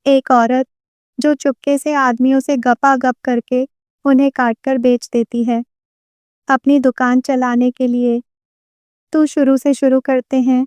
एक औरत जो चुपके से आदमियों से गपागप करके उन्हें काटकर बेच देती है अपनी दुकान चलाने के लिए। तो शुरू से शुरू करते हैं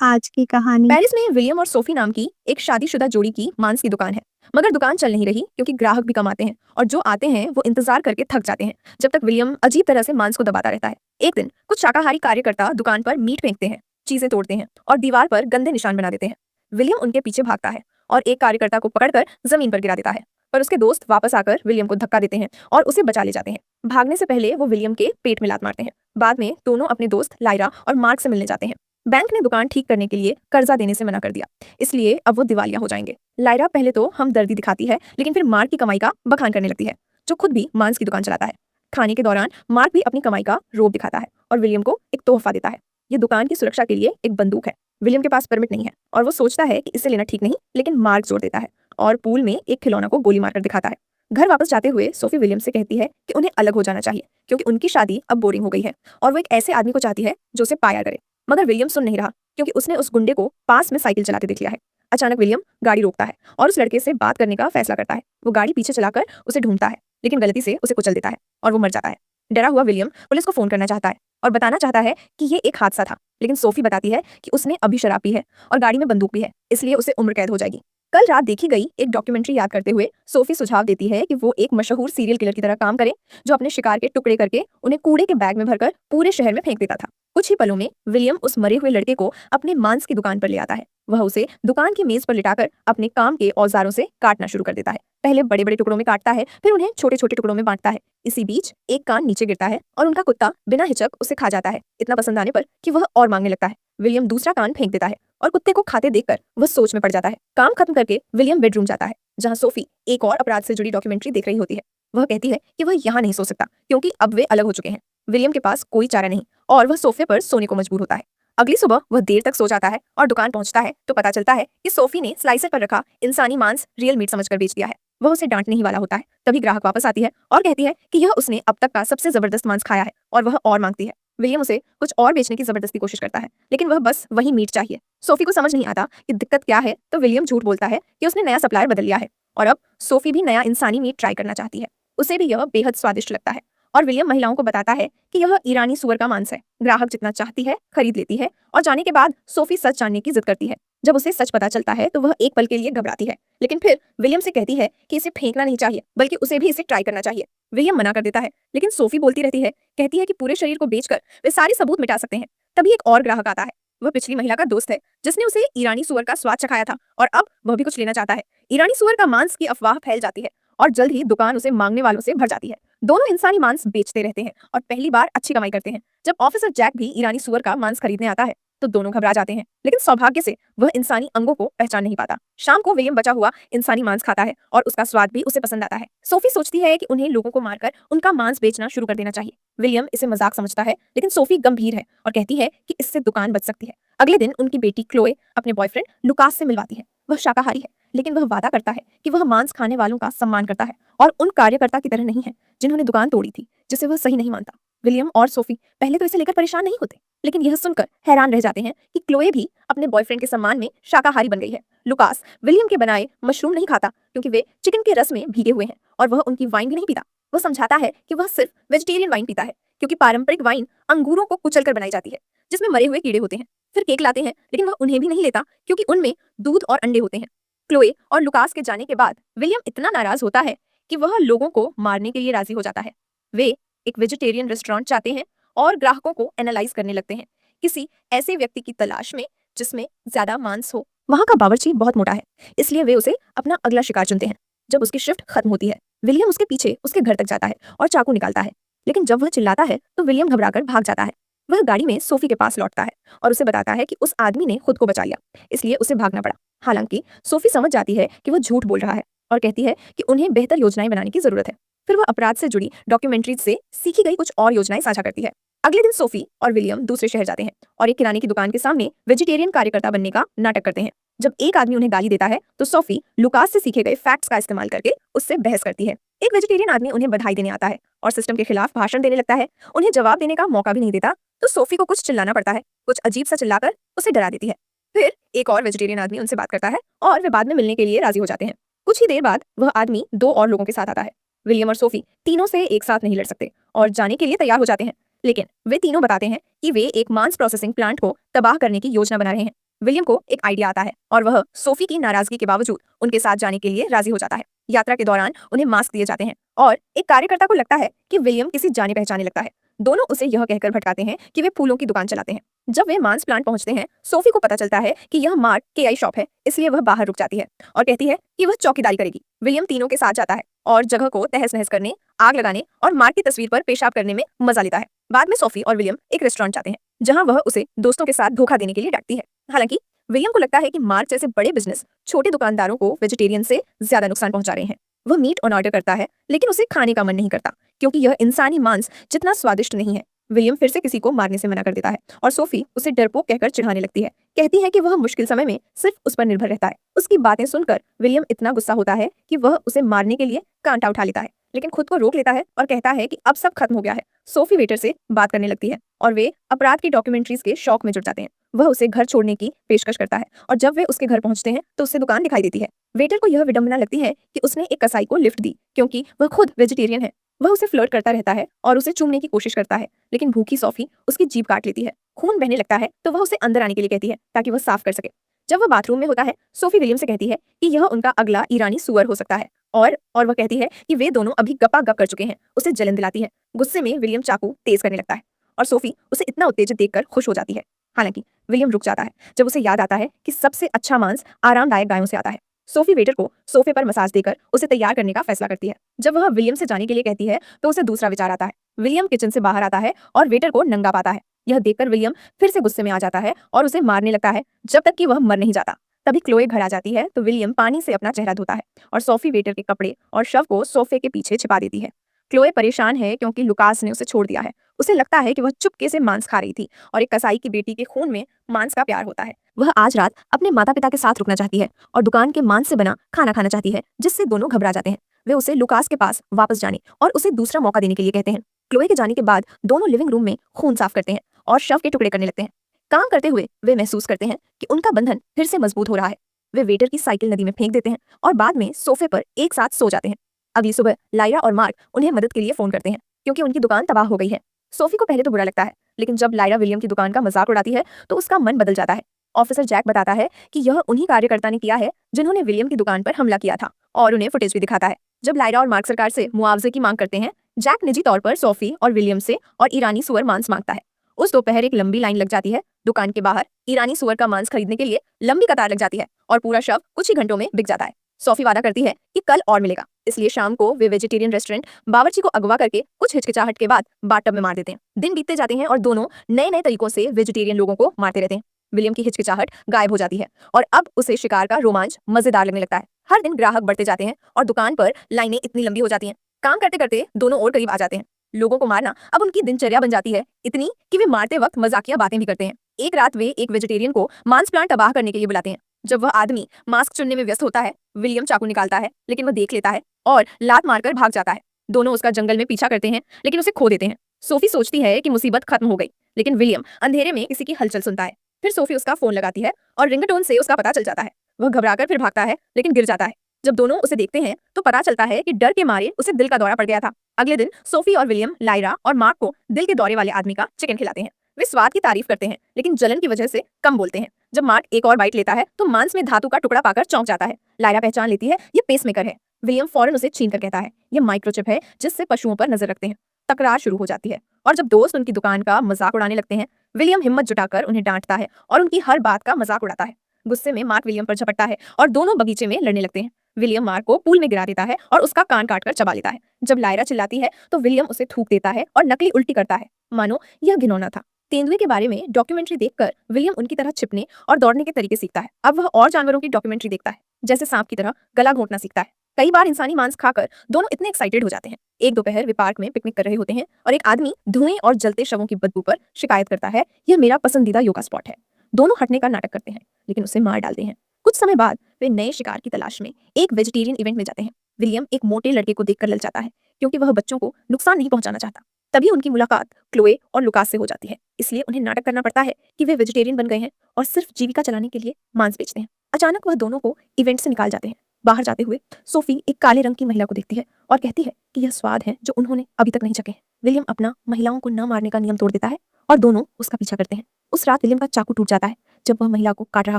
आज की कहानी। पेरिस में विलियम और सोफी नाम की एक शादीशुदा जोड़ी की मांस की दुकान है। मगर दुकान चल नहीं रही क्योंकि ग्राहक भी कम आते हैं और जो आते हैं वो इंतजार करके थक जाते हैं जब तक विलियम अजीब तरह से मांस को दबाता रहता है। एक दिन कुछ शाकाहारी कार्यकर्ता दुकान पर मीट फेंकते हैं, चीजें तोड़ते हैं और दीवार पर गंदे निशान बना देते हैं। विलियम उनके पीछे भागता है और एक कार्यकर्ता को पकड़कर जमीन पर गिरा देता है, पर उसके दोस्त वापस आकर विलियम को धक्का देते हैं और उसे बचा ले जाते हैं। भागने से पहले वो विलियम के पेट में लात मारते हैं। बाद में दोनों अपने दोस्त लायरा और मार्क से मिलने जाते हैं। बैंक ने दुकान ठीक करने के लिए कर्जा देने से मना कर दिया, इसलिए अब वो दिवालिया हो जाएंगे। लायरा पहले तो हमदर्दी दिखाती है, लेकिन फिर मार्क की कमाई का बखान करने लगती है, जो खुद भी मांस की दुकान चलाता है। खाने के दौरान मार्क भी अपनी कमाई का रोब दिखाता है और विलियम को एक तोहफा देता है। ये दुकान की सुरक्षा के लिए एक बंदूक है। विलियम के पास परमिट नहीं है और वो सोचता है कि इसे लेना ठीक नहीं, लेकिन मार्क जोर देता है और पूल में एक खिलौना को गोली मारकर दिखाता है। घर वापस जाते हुए सोफी विलियम से कहती है कि उन्हें अलग हो जाना चाहिए क्योंकि उनकी शादी अब बोरिंग हो गई है और वो एक ऐसे आदमी को चाहती है जो उसे पाया करे। मगर विलियम सुन नहीं रहा क्योंकि उसने उस गुंडे को पास में साइकिल चलाते देख लिया है। अचानक विलियम गाड़ी रोकता है और उस लड़के से बात करने का फैसला करता है। वो गाड़ी पीछे चलाकर उसे ढूंढता है, लेकिन गलती से उसे कुचल देता है और वो मर जाता है। डरा हुआ विलियम पुलिस को फोन करना चाहता है और बताना चाहता है कि ये एक हादसा था, लेकिन सोफी बताती है कि उसने अभी शराब पी है और गाड़ी में बंदूक भी है, इसलिए उसे उम्र कैद हो जाएगी। कल रात देखी गई एक डॉक्यूमेंट्री याद करते हुए सोफी सुझाव देती है कि वो एक मशहूर सीरियल किलर की तरह काम करे, जो अपने शिकार के टुकड़े करके उन्हें कूड़े के बैग में भरकर पूरे शहर में फेंक देता था। कुछ ही पलों में विलियम उस मरे हुए लड़के को अपने मांस की दुकान पर ले आता है। वह उसे दुकान की मेज पर लिटाकर अपने काम के औजारों से काटना शुरू कर देता है। पहले बड़े बड़े टुकड़ों में काटता है, फिर उन्हें छोटे छोटे टुकड़ों में बांटता है। इसी बीच एक कान नीचे गिरता है और उनका कुत्ता बिना हिचक उसे खा जाता है, इतना पसंद आने पर कि वह और मांगने लगता है। विलियम दूसरा कान फेंक देता है और कुत्ते को खाते देखकर वह सोच में पड़ जाता है। काम खत्म करके विलियम बेडरूम जाता है, जहाँ सोफी एक और अपराध से जुड़ी डॉक्यूमेंट्री देख रही होती है। वह कहती है कि वह यहाँ नहीं सो सकता क्योंकि अब वे अलग हो चुके हैं। विलियम के पास कोई चारा नहीं और वह सोफे पर सोने को मजबूर होता है। अगली सुबह वह देर तक सो जाता है और दुकान पहुंचता है तो पता चलता है कि सोफी ने स्लाइसर पर रखा इंसानी मांस रियल मीट समझकर बेच दिया है। वह उसे डांटने ही वाला होता है, तभी ग्राहक वापस आती है और कहती है कि यह उसने अब तक का सबसे जबरदस्त मांस खाया है और वह और मांगती है। विलियम उसे कुछ और बेचने की जबरदस्ती कोशिश करता है, लेकिन वह बस वही मीट चाहिए। सोफी को समझ नहीं आता कि दिक्कत क्या है, तो विलियम झूठ बोलता है कि उसने नया सप्लायर बदल लिया है और अब सोफी भी नया इंसानी मीट ट्राई करना चाहती है। उसे भी यह बेहद स्वादिष्ट लगता है और विलियम महिलाओं को बताता है कि यह ईरानी सुअर का मांस है। ग्राहक जितना चाहती है खरीद लेती है और जाने के बाद सोफी सच जानने की जिद करती है। जब उसे सच पता चलता है तो वह एक पल के लिए घबराती है, लेकिन फिर विलियम से कहती है कि इसे फेंकना नहीं चाहिए, बल्कि उसे भी इसे ट्राई करना चाहिए। विलियम मना कर देता है, लेकिन सोफी बोलती रहती है, कहती है कि पूरे शरीर को बेचकर वे सारे सबूत मिटा सकते हैं। तभी एक और ग्राहक आता है। वह पिछली महिला का दोस्त है जिसने उसे ईरानी सुअर का स्वाद चखाया था और अब वह भी कुछ लेना चाहता है। ईरानी सुअर का मांस की अफवाह फैल जाती है और जल्द ही दुकान उसे मांगने वालों से भर जाती है। दोनों इंसानी मांस बेचते रहते हैं और पहली बार अच्छी कमाई करते हैं। जब ऑफिसर जैक भी ईरानी सुअर का मांस खरीदने आता है तो दोनों घबरा जाते हैं, लेकिन सौभाग्य से वह इंसानी अंगों को पहचान नहीं पाता। शाम को विलियम बचा हुआ इंसानी मांस खाता है और उसका स्वाद भी उसे पसंद आता है। सोफी सोचती है कि उन्हें लोगों को मारकर उनका मांस बेचना शुरू कर देना चाहिए। विलियम इसे मजाक समझता है, लेकिन सोफी गंभीर है और कहती है कि इससे दुकान बच सकती है। अगले दिन उनकी बेटी क्लोए अपने बॉयफ्रेंड लुकास से मिलवाती है। वह शाकाहारी है, लेकिन वह वादा करता है कि वह मांस खाने वालों का सम्मान करता है और उन कार्यकर्ता की तरह नहीं है जिन्होंने दुकान तोड़ी थी, जिसे वह सही नहीं मानता। विलियम और सोफी पहले तो इसे लेकर परेशान नहीं होते, लेकिन यह सुनकर हैरान रह जाते हैं कि क्लोए भी अपने बॉयफ्रेंड के सम्मान में शाकाहारी बन गई है। लुकास विलियम के बनाए मशरूम नहीं खाता क्योंकि वे चिकन के रस में भीगे हुए हैं और वह उनकी वाइन भी नहीं पीता। वह समझाता है कि वह सिर्फ वेजिटेरियन वाइन पीता है क्योंकि पारंपरिक वाइन अंगूरों को कुचलकर बनाई जाती है, जिसमें मरे हुए कीड़े होते हैं। फिर केक लाते हैं, लेकिन वह उन्हें भी नहीं लेता क्योंकि उनमें दूध और अंडे होते हैं। क्लोए और लुकास के जाने के बाद विलियम इतना नाराज होता है कि वह लोगों को मारने के लिए राजी हो जाता है। वे एक वेजिटेरियन रेस्टोरेंट चाहते हैं और ग्राहकों को एनालाइज करने लगते हैं, किसी ऐसे व्यक्ति की तलाश में जिसमें ज्यादा मांस हो। वहां का बावर्ची बहुत मोटा है, इसलिए वे उसे अपना अगला शिकार चुनते हैं। जब उसकी शिफ्ट खत्म होती है, विलियम उसके पीछे उसके घर तक जाता है और चाकू निकालता है, लेकिन जब वह चिल्लाता है तो विलियम घबराकर भाग जाता है। वह गाड़ी में सोफी के पास लौटता है और उसे बताता है कि उस आदमी ने खुद को बचा लिया, इसलिए उसे भागना पड़ा। हालांकि सोफी समझ जाती है कि वह झूठ बोल रहा है और कहती है कि उन्हें बेहतर योजनाएं बनाने की जरूरत है। फिर वह अपराध से जुड़ी डॉक्यूमेंट्री से सीखी गई कुछ और योजनाएं साझा करती है। अगले दिन सोफी और विलियम दूसरे शहर जाते हैं और एक किराने की दुकान के सामने वेजिटेरियन कार्यकर्ता बनने का नाटक करते हैं। जब एक आदमी उन्हें गाली देता है तो सोफी लुकास से सीखे गए फैक्ट्स का इस्तेमाल करके उससे बहस करती है। एक वेजिटेरियन आदमी उन्हें बधाई देने आता है और सिस्टम के खिलाफ भाषण देने लगता है। उन्हें जवाब देने का मौका भी नहीं देता तो सोफी को कुछ चिल्लाना पड़ता है, कुछ अजीब सा चिल्लाकर उसे डरा देती है। फिर एक और वेजिटेरियन आदमी उनसे बात करता है और वे बाद में मिलने के लिए राजी हो जाते हैं। कुछ ही देर बाद वह आदमी दो और लोगों के साथ आता है। विलियम और सोफी तीनों से एक साथ नहीं लड़ सकते और जाने के लिए तैयार हो जाते हैं, लेकिन वे तीनों बताते हैं कि वे एक मांस प्रोसेसिंग प्लांट को तबाह करने की योजना बना रहे हैं। विलियम को एक आइडिया आता है और वह सोफी की नाराजगी के बावजूद उनके साथ जाने के लिए राजी हो जाता है। यात्रा के दौरान उन्हें मास्क दिए जाते हैं और एक कार्यकर्ता को लगता है कि विलियम किसी जाने पहचाने लगता है। दोनों उसे यह कहकर भटकाते हैं कि वे फूलों की दुकान चलाते हैं। जब वे मांस प्लांट पहुंचते हैं, सोफी को पता चलता है कि यह मार्क के आई शॉप है, इसलिए वह बाहर रुक जाती है और कहती है कि वह चौकीदारी करेगी। विलियम तीनों के साथ जाता है और जगह को तहस नहस करने, आग लगाने और मार्क की तस्वीर पर पेशाब करने में मजा लेता है। बाद में सोफी और विलियम एक रेस्टोरेंट जाते हैं जहां वह उसे दोस्तों के साथ धोखा देने के लिए डांटती है। हालांकि विलियम को लगता है कि मार्क जैसे बड़े बिजनेस छोटे दुकानदारों को वेजिटेरियन से ज्यादा नुकसान पहुंचा रहे हैं। वह मीट ऑन ऑर्डर करता है, लेकिन उसे खाने का मन नहीं करता क्योंकि यह इंसानी मांस जितना स्वादिष्ट नहीं है। विलियम फिर से किसी को मारने से मना कर देता है और सोफी उसे डरपोक कहकर चिढ़ाने लगती है। कहती है कि वह मुश्किल समय में सिर्फ उस पर निर्भर रहता है। उसकी बातें सुनकर विलियम इतना गुस्सा होता है कि वह उसे मारने के लिए कांटा उठा लेता है, लेकिन खुद को रोक लेता है और कहता है कि अब सब खत्म हो गया है। सोफी वेटर से बात करने लगती है और वे अपराध की डॉक्यूमेंट्रीज के शौक में जुट जाते हैं। वह उसे घर छोड़ने की पेशकश करता है और जब वे उसके घर पहुंचते हैं तो उसे दुकान दिखाई देती है। वेटर को यह विडंबना लगती है कि उसने एक कसाई को लिफ्ट दी क्योंकि वह खुद वेजिटेरियन है। वह उसे फ्लर्ट करता रहता है और उसे चूमने की कोशिश करता है, लेकिन भूखी सोफी उसकी जीभ काट लेती है। खून बहने लगता है तो वह उसे अंदर आने के लिए कहती है ताकि वह साफ कर सके। जब वह बाथरूम में होता है, सोफी विलियम से कहती है कि यह उनका अगला ईरानी सुअर हो सकता है और वह कहती है कि वे दोनों अभी गपागप कर चुके हैं। उसे जलन दिलाती है। गुस्से में विलियम चाकू तेज करने लगता है और सोफी उसे इतना उत्तेजित देखकर खुश हो जाती है। हालांकि विलियम रुक जाता है जब उसे याद आता है कि सबसे अच्छा मांस आरामदायक गायों से आता है। सोफी वेटर को सोफे पर मसाज देकर उसे तैयार करने का फैसला करती है। जब वह विलियम से जाने के लिए कहती है तो उसे दूसरा विचार आता है। विलियम किचन से बाहर आता है और वेटर को नंगा पाता है। यह देखकर विलियम फिर से गुस्से में आ जाता है और उसे मारने लगता है जब तक कि वह मर नहीं जाता। तभी क्लोए घर आ जाती है तो विलियम पानी से अपना चेहरा धोता है और सोफी वेटर के कपड़े और शव को सोफे के पीछे छिपा देती है। क्लोए परेशान है क्योंकि लुकास ने उसे छोड़ दिया है। उसे लगता है कि वह चुपके से मांस खा रही थी और एक कसाई की बेटी के खून में मांस का प्यार होता है। वह आज रात अपने माता पिता के साथ रुकना चाहती है और दुकान के मांस से बना खाना खाना चाहती है, जिससे दोनों घबरा जाते हैं। वे उसे लुकास के पास वापस जाने और उसे दूसरा मौका देने के लिए कहते हैं। क्लोए के जाने के बाद दोनों लिविंग रूम में खून साफ करते हैं और शव के टुकड़े करने लगते हैं। काम करते हुए वे महसूस करते हैं कि उनका बंधन फिर से मजबूत हो रहा है। वे वेटर की साइकिल नदी में फेंक देते हैं और बाद में सोफे पर एक साथ सो जाते हैं। अगली सुबह लायरा और मार्क उन्हें मदद के लिए फोन करते हैं क्योंकि उनकी दुकान तबाह हो गई है। सोफी को पहले तो बुरा लगता है, लेकिन जब लायरा विलियम की दुकान का मजाक उड़ाती है तो उसका मन बदल जाता है। ऑफिसर जैक बताता है कि यह उन्हीं कार्यकर्ता ने किया है जिन्होंने विलियम की दुकान पर हमला किया था और उन्हें फुटेज भी दिखाता है। जब लायरा और मार्क सरकार से मुआवजे की मांग करते हैं, जैक निजी तौर पर सोफी और विलियम से और ईरानी सुअर मांस मांगता है। उस दोपहर एक लंबी लाइन लग जाती है। दुकान के बाहर ईरानी सुअर का मांस खरीदने के लिए लंबी कतार लग जाती है और पूरा शव कुछ ही घंटों में बिक जाता है। सोफी वादा करती है कि कल और मिलेगा, इसलिए शाम को वे वेजिटेरियन रेस्टोरेंट बावर्ची को अगवा करके कुछ हिचकिचाहट के बाद बाथटब में मार देते हैं। दिन बीतते जाते हैं और दोनों नए नए तरीकों से वेजिटेरियन लोगों को मारते रहते हैं। विलियम की हिचकिचाहट गायब हो जाती है और अब उसे शिकार का रोमांच मजेदार लगने लगता है। हर दिन ग्राहक बढ़ते जाते हैं और दुकान पर लाइनें इतनी लंबी हो जाती हैं। काम करते करते दोनों और करीब आ जाते हैं। लोगों को मारना अब उनकी दिनचर्या बन जाती है, इतनी कि वे मारते वक्त मजाकिया बातें भी करते हैं। एक रात वे एक वेजिटेरियन को मांस प्लांट तबाह करने के लिए बुलाते हैं। जब वह आदमी मास्क चुनने में व्यस्त होता है, विलियम चाकू निकालता है, लेकिन वह देख लेता है और लात मारकर भाग जाता है। दोनों उसका जंगल में पीछा करते हैं, लेकिन उसे खो देते हैं। सोफी सोचती है कि मुसीबत खत्म हो गई, लेकिन विलियम अंधेरे में किसी की हलचल सुनता है। फिर सोफी उसका फोन लगाती है और रिंगटोन से उसका पता चल जाता है। वह घबराकर फिर भागता है, लेकिन गिर जाता है। जब दोनों उसे देखते हैं तो पता चलता है कि डर के मारे उसे दिल का दौरा पड़ गया था। अगले दिन सोफी और विलियम लायरा और मार्क को दिल के दौरे वाले आदमी का चिकन खिलाते हैं। वे स्वाद की तारीफ करते हैं, लेकिन जलन की वजह से कम बोलते हैं। जब मार्क एक और बाइट लेता है तो मांस में धातु का टुकड़ा पाकर चौंक जाता है। लायरा पहचान लेती है ये पेसमेकर है। विलियम फौरन उसे छीनकर कहता है यह माइक्रोचिप है जिससे पशुओं पर नजर रखते हैं। तकरार शुरू हो जाती है और जब दोस्त उनकी दुकान का मजाक उड़ाने लगते हैं, विलियम हिम्मत जुटाकर उन्हें डांटता है और उनकी हर बात का मजाक उड़ाता है। गुस्से में मार्क विलियम पर झपटता है और दोनों बगीचे में लड़ने लगते हैं। विलियम मार्क को पूल में गिरा देता है और उसका कान काटकर चबा लेता है। जब लायरा चिल्लाती है तो विलियम उसे थूक देता है और नकली उल्टी करता है, मानो यह घिनौना था। तेंदुए के बारे में डॉक्यूमेंट्री देखकर विलियम उनकी तरह छिपने और दौड़ने के तरीके सीखता है। अब वह और जानवरों की डॉक्यूमेंट्री देखता है, जैसे सांप की तरह गला घोंटना सीखता है। कई बार इंसानी मांस खाकर दोनों इतने एक्साइटेड हो जाते हैं। एक दोपहर वे पार्क में पिकनिक कर रहे होते हैं और एक आदमी धुएं और जलते शवों की बदबू पर शिकायत करता है यह मेरा पसंदीदा योगा स्पॉट है। दोनों हटने का नाटक करते हैं, लेकिन उसे मार डालते हैं। कुछ समय बाद वे नए शिकार की तलाश में एक वेजिटेरियन इवेंट में जाते हैं। विलियम एक मोटे लड़के को देखकर ललचाता है क्योंकि वह बच्चों को नुकसान नहीं पहुंचाना चाहता। तभी उनकी मुलाकात क्लोए और लुकास से हो जाती है। इसलिए उन्हें नाटक करना पड़ता है कि वे वेजिटेरियन बन गए हैं और सिर्फ जीविका चलाने के लिए मांस बेचते हैं। अचानक वह दोनों को इवेंट से निकाल जाते हैं। बाहर जाते हुए सोफी एक काले रंग की महिला को देखती है और कहती है कि यह स्वाद है जो उन्होंने अभी तक नहीं चखे हैं। विलियम अपना महिलाओं को न मारने का नियम तोड़ देता है और दोनों उसका पीछा करते हैं। उस रात विलियम का चाकू टूट जाता है जब वह महिला को काट रहा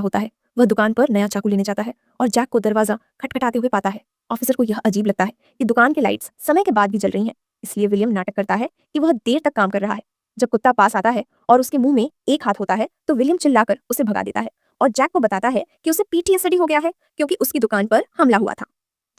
होता है। वह दुकान पर नया चाकू लेने जाता है और जैक को दरवाजा खटखटाते हुए पाता है। ऑफिसर को यह अजीब लगता है कि दुकान की लाइट्स समय के बाद भी जल रही हैं, इसलिए विलियम नाटक करता है कि वह देर तक काम कर रहा है। जब कुत्ता पास आता है और उसके मुंह में एक हाथ होता है तो विलियम चिल्लाकर उसे भगा देता है और जैक को बताता है कि उसे पीटीएसडी हो गया है क्योंकि उसकी दुकान पर हमला हुआ था।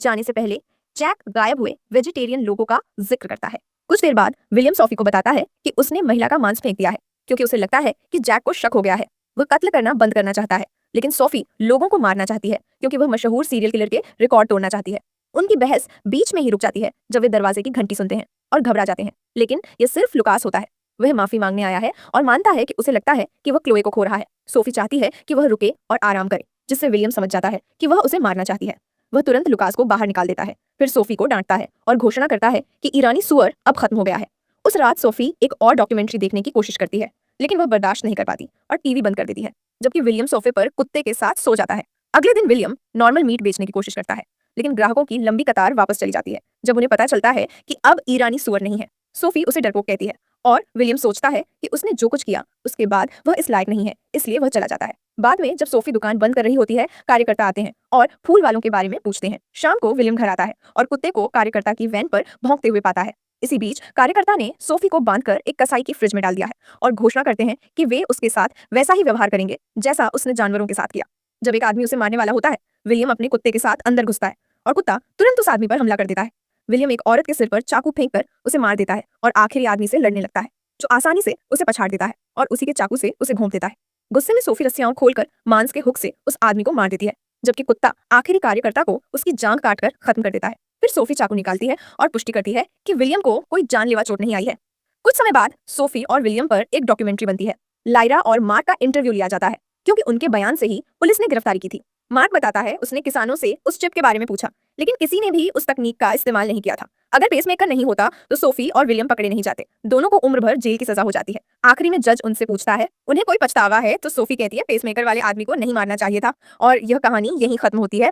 जाने से पहले जैक गायब हुए वेजिटेरियन लोगों का जिक्र करता है। कुछ देर बाद विलियम सोफी को बताता है कि उसने महिला का मांस फेंक दिया है क्योंकि उसे लगता है कि जैक को शक हो गया है। वह कत्ल करना बंद करना चाहता है, लेकिन सोफी लोगों को मारना चाहती है क्योंकि वह मशहूर सीरियल किलर के रिकॉर्ड तोड़ना चाहती है। उनकी बहस बीच में ही रुक जाती है जब वे दरवाजे की घंटी सुनते हैं और घबरा जाते हैं, लेकिन यह सिर्फ लुकास होता है। वह माफी मांगने आया है और मानता है कि उसे लगता है कि वह क्लोए को खो रहा है। सोफी चाहती है कि वह रुके और आराम करे, जिससे विलियम समझ जाता है कि वह उसे मारना चाहती है। वह तुरंत लुकास को बाहर निकाल देता है, फिर सोफी को डांटता है और घोषणा करता है कि ईरानी सुअर अब खत्म हो गया है। उस रात सोफी एक और डॉक्यूमेंट्री देखने की कोशिश करती है, लेकिन वह बर्दाश्त नहीं कर पाती और टीवी बंद कर देती है, जबकि विलियम सोफे पर कुत्ते के साथ सो जाता है। अगले दिन विलियम नॉर्मल मीट बेचने की कोशिश करता है, लेकिन ग्राहकों की लंबी कतार वापस चली जाती है जब उन्हें पता चलता है कि अब ईरानी सुअर नहीं है। सोफी उसे डरपोक कहती है और विलियम सोचता है कि उसने जो कुछ किया उसके बाद वह इस लायक नहीं है, इसलिए वह चला जाता है। बाद में जब सोफी दुकान बंद कर रही होती है, कार्यकर्ता आते हैं और फूल वालों के बारे में पूछते हैं। शाम को विलियम घर आता है और कुत्ते को कार्यकर्ता की वैन पर भौंकते हुए पाता है। इसी बीच कार्यकर्ता ने सोफी को बांधकर एक कसाई की फ्रिज में डाल दिया है और घोषणा करते हैं कि वे उसके साथ वैसा ही व्यवहार करेंगे जैसा उसने जानवरों के साथ किया। जब एक आदमी उसे मारने वाला होता है, विलियम अपने कुत्ते के साथ अंदर घुसता है और कुत्ता तुरंत उस आदमी पर हमला कर देता है। विलियम एक औरत के सिर पर चाकू फेंककर उसे मार देता है और आखिरी आदमी से लड़ने लगता है, जो आसानी से उसे पछाड़ देता है और उसी के चाकू से उसे घोंप देता है। गुस्से में सोफी रस्सियां खोलकर मांस के हुक से उस आदमी को मार देती है, जबकि कुत्ता आखिरी कार्यकर्ता को उसकी जांघ काटकर खत्म कर देता है। फिर सोफी चाकू निकालती है और पुष्टि करती है कि विलियम को कोई जानलेवा चोट नहीं आई है। कुछ समय बाद सोफी और विलियम पर एक डॉक्यूमेंट्री बनती है। लायरा और मार्क का इंटरव्यू लिया जाता है क्योंकि उनके बयान से ही पुलिस ने गिरफ्तारी की थी। मार्क बताता है उसने किसानों से उस चिप के बारे में पूछा, लेकिन किसी ने भी उस तकनीक का इस्तेमाल नहीं किया था। अगर पेसमेकर नहीं होता तो सोफी और विलियम पकड़े नहीं जाते। दोनों को उम्र भर जेल की सजा हो जाती है। आखिरी में जज उनसे पूछता है उन्हें कोई पछतावा है, तो सोफी कहती है पेसमेकर वाले आदमी को नहीं मारना चाहिए था और यह कहानी यहीं खत्म होती है।